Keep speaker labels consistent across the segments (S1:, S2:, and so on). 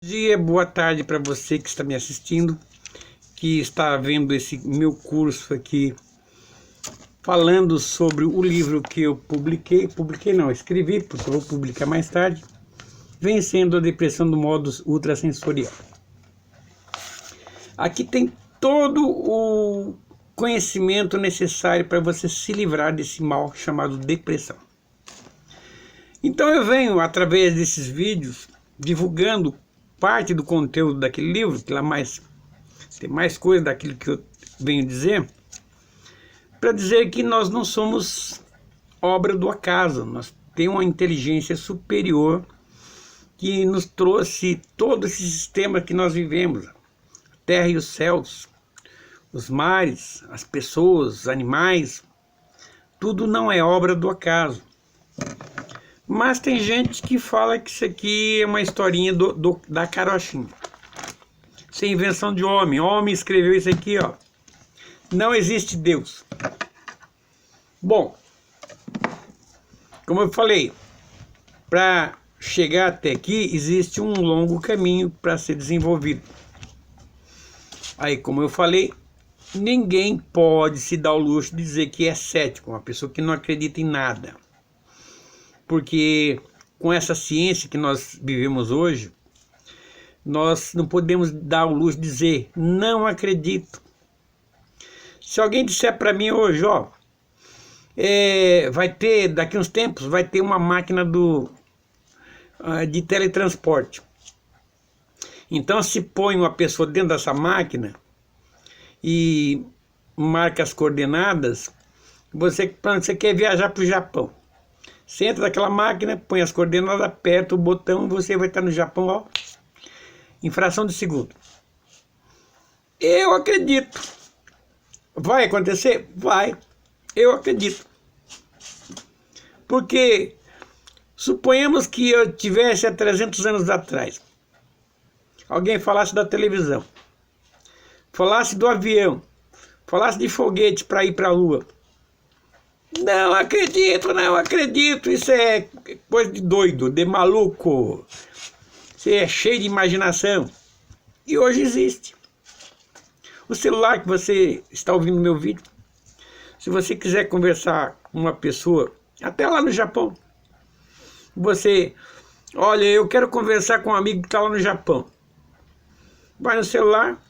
S1: Bom dia, boa tarde para você que está me assistindo, que está vendo esse meu curso aqui, falando sobre o livro que eu escrevi, porque eu vou publicar mais tarde, Vencendo a Depressão do Modo Ultrasensorial. Aqui tem todo o conhecimento necessário para você se livrar desse mal chamado depressão. Então eu venho, através desses vídeos, divulgando parte do conteúdo daquele livro, que lá tem mais coisa daquilo que eu venho dizer, para dizer que nós não somos obra do acaso, nós temos uma inteligência superior que nos trouxe todo esse sistema que nós vivemos, a terra e os céus, os mares, as pessoas, os animais, tudo não é obra do acaso. Mas tem gente que fala que isso aqui é uma historinha da carochinha. Isso é invenção de homem. Homem escreveu isso aqui, ó. Não existe Deus. Bom, como eu falei, para chegar até aqui existe um longo caminho para ser desenvolvido. Aí, como eu falei, ninguém pode se dar o luxo de dizer que é cético, uma pessoa que não acredita em nada. Porque com essa ciência que nós vivemos hoje, nós não podemos dar o luxo de dizer, não acredito. Se alguém disser para mim hoje, ó, vai ter, daqui uns tempos, vai ter uma máquina de teletransporte. Então se põe uma pessoa dentro dessa máquina e marca as coordenadas, você quer viajar para o Japão. Você entra naquela máquina, põe as coordenadas, aperta o botão e você vai estar no Japão, ó, em fração de segundo. Eu acredito. Vai acontecer? Vai. Eu acredito. Porque suponhamos que eu tivesse há 300 anos atrás, alguém falasse da televisão, falasse do avião, falasse de foguete para ir para a Lua. Não acredito, não acredito, isso é coisa de doido, de maluco, você é cheio de imaginação. E hoje existe. O celular que você está ouvindo meu vídeo, se você quiser conversar com uma pessoa, até lá no Japão, você, olha, eu quero conversar com um amigo que está lá no Japão, vai no celular,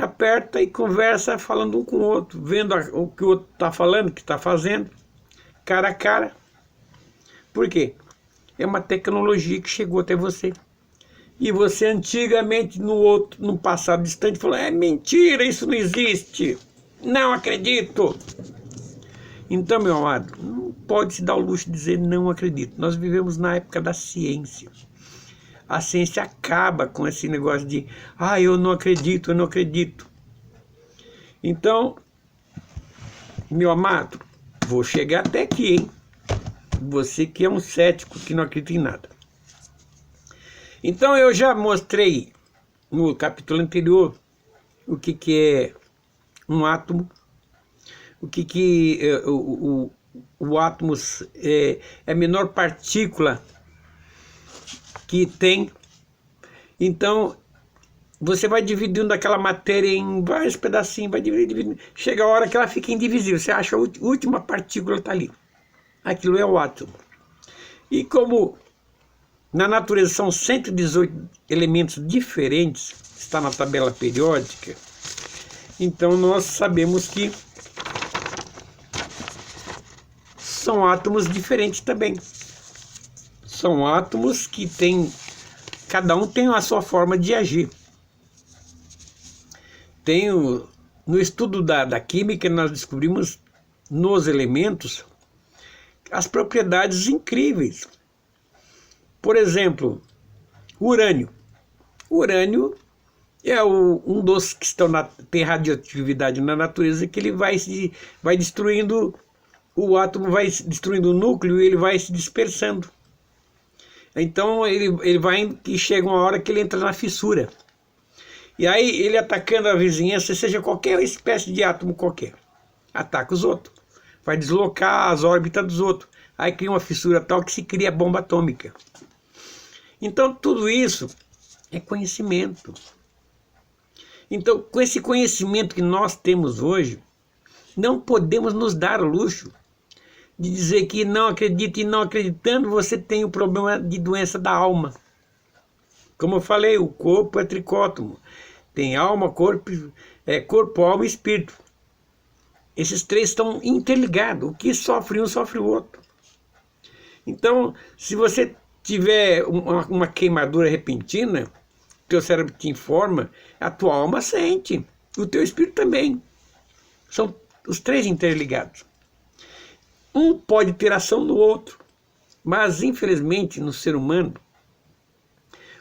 S1: aperta e conversa falando um com o outro, vendo o que o outro está falando, o que está fazendo, cara a cara. Por quê? É uma tecnologia que chegou até você. E você antigamente, no passado distante, falou, é mentira, isso não existe, não acredito. Então, meu amado, não pode se dar o luxo de dizer não acredito. Nós vivemos na época da ciência. A ciência acaba com esse negócio de, eu não acredito, eu não acredito. Então, meu amado, vou chegar até aqui, hein? Você que é um cético, que não acredita em nada. Então, eu já mostrei no capítulo anterior o que é um átomo, o átomo é a menor partícula que tem. Então você vai dividindo aquela matéria em vários pedacinhos, vai dividindo, chega a hora que ela fica indivisível, você acha a última partícula está ali, aquilo é o átomo. E como na natureza são 118 elementos diferentes, está na tabela periódica, então nós sabemos que são átomos diferentes também. São átomos que cada um tem a sua forma de agir. No estudo da química, nós descobrimos nos elementos as propriedades incríveis. Por exemplo, o urânio. O urânio é um dos que tem radioatividade na natureza, que ele vai destruindo, o átomo vai destruindo o núcleo e ele vai se dispersando. Então ele vai e chega uma hora que ele entra na fissura. E aí ele atacando a vizinhança, seja qualquer espécie de átomo qualquer, ataca os outros. Vai deslocar as órbitas dos outros. Aí cria uma fissura tal que se cria bomba atômica. Então tudo isso É conhecimento. Então, com esse conhecimento que nós temos hoje, não podemos nos dar o luxo de dizer que não acredita, e não acreditando você tem o problema de doença da alma. Como eu falei, o corpo é tricótomo. Tem alma, corpo, alma e espírito. Esses três estão interligados. O que sofre um, sofre o outro. Então, se você tiver uma queimadura repentina, teu cérebro te informa, a tua alma sente, o teu espírito também. São os três interligados. Um pode ter ação no outro, mas infelizmente no ser humano,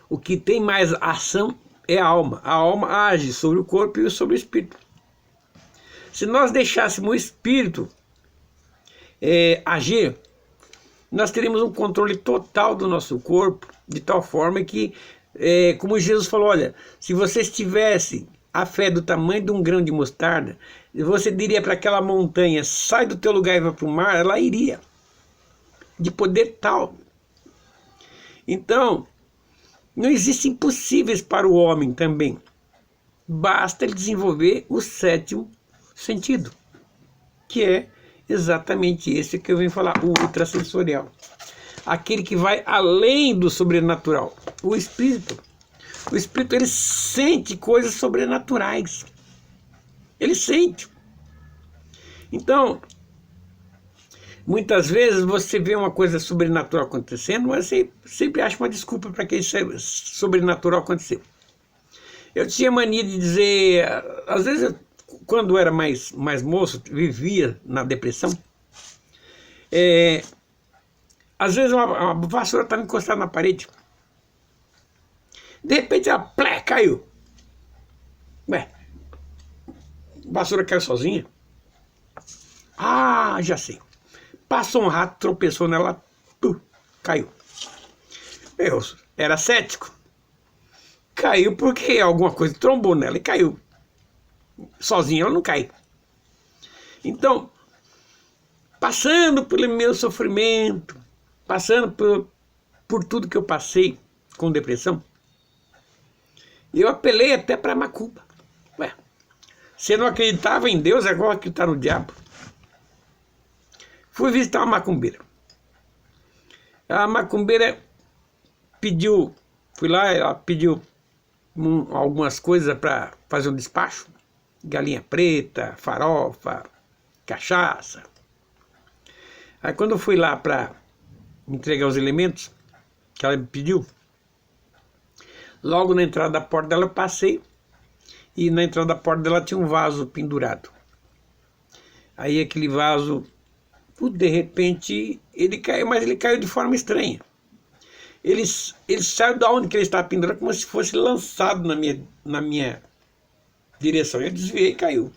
S1: o que tem mais ação é a alma. A alma age sobre o corpo e sobre o espírito. Se nós deixássemos o espírito agir, nós teríamos um controle total do nosso corpo, de tal forma que, como Jesus falou, olha, se vocês tivessem a fé do tamanho de um grão de mostarda, você diria para aquela montanha, sai do teu lugar e vai para o mar, ela iria, de poder tal. Então, não existem impossíveis para o homem também. Basta ele desenvolver o sétimo sentido, que é exatamente esse que eu venho falar, o ultrassensorial. Aquele que vai além do sobrenatural. O espírito ele sente coisas sobrenaturais. Ele sente. Então, muitas vezes você vê uma coisa sobrenatural acontecendo, mas você sempre acha uma desculpa para que isso sobrenatural aconteceu. Eu tinha mania de dizer, às vezes, quando eu era mais moço, vivia na depressão, às vezes uma vassoura estava encostada na parede. De repente ela caiu. Ué, a vassoura caiu sozinha? Ah, já sei. Passou um rato, tropeçou nela, caiu. Eu era cético. Caiu porque alguma coisa trombou nela e caiu. Sozinha ela não cai. Então, passando pelo meu sofrimento, passando por tudo que eu passei com depressão, eu apelei até para macumba. Ué, você não acreditava em Deus, agora acreditar no diabo? Fui visitar uma macumbeira. A macumbeira pediu, fui lá, ela pediu algumas coisas para fazer um despacho. Galinha preta, farofa, cachaça. Aí quando eu fui lá para entregar os elementos que ela me pediu, logo na entrada da porta dela eu passei, e na entrada da porta dela tinha um vaso pendurado. Aí aquele vaso, de repente, ele caiu, mas ele caiu de forma estranha. Ele saiu de onde que ele estava pendurado, como se fosse lançado na minha direção. Eu desviei e caiu.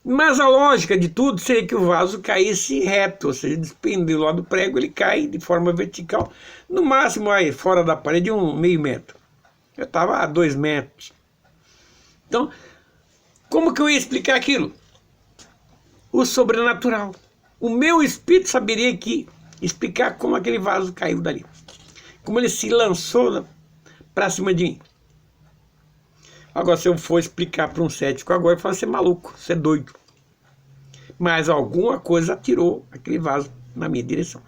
S1: Mas a lógica de tudo seria que o vaso caísse reto, ou seja, despendeu lá do prego, ele cai de forma vertical, no máximo aí fora da parede, meio metro. Eu estava a 2 metros. Então, como que eu ia explicar aquilo? O sobrenatural. O meu espírito saberia explicar como aquele vaso caiu dali. Como ele se lançou para cima de mim. Agora, se eu for explicar para um cético agora, eu falo, você é maluco, você é doido. Mas alguma coisa atirou aquele vaso na minha direção.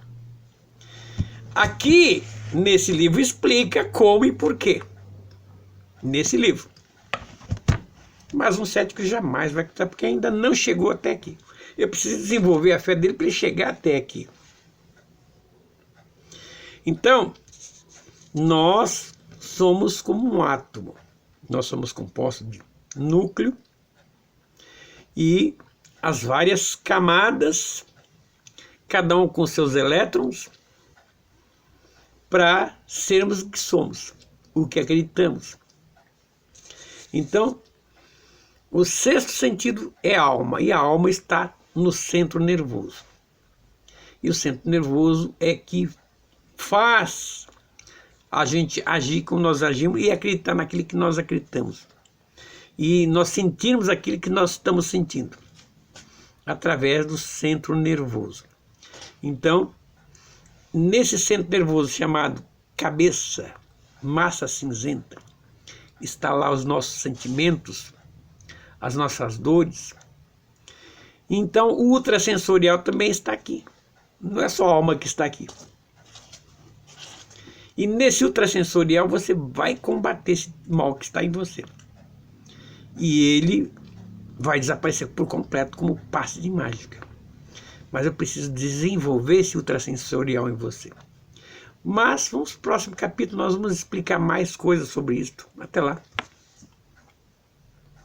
S1: Aqui, nesse livro, explica como e por quê. Nesse livro. Mas um cético jamais vai acreditar, porque ainda não chegou até aqui. Eu preciso desenvolver a fé dele para ele chegar até aqui. Então, nós somos como um átomo. Nós somos compostos de núcleo e as várias camadas, cada um com seus elétrons, para sermos o que somos, o que acreditamos. Então, o sexto sentido é a alma, e a alma está no centro nervoso. E o centro nervoso é que faz a gente agir como nós agimos e acreditar naquilo que nós acreditamos. E nós sentirmos aquilo que nós estamos sentindo, através do centro nervoso. Então, nesse centro nervoso chamado cabeça, massa cinzenta, está lá os nossos sentimentos, as nossas dores. Então o ultrassensorial também está aqui. Não é só a alma que está aqui. E nesse ultrassensorial você vai combater esse mal que está em você. E ele vai desaparecer por completo como passe de mágica. Mas eu preciso desenvolver esse ultrassensorial em você. Mas no próximo capítulo nós vamos explicar mais coisas sobre isso. Até lá.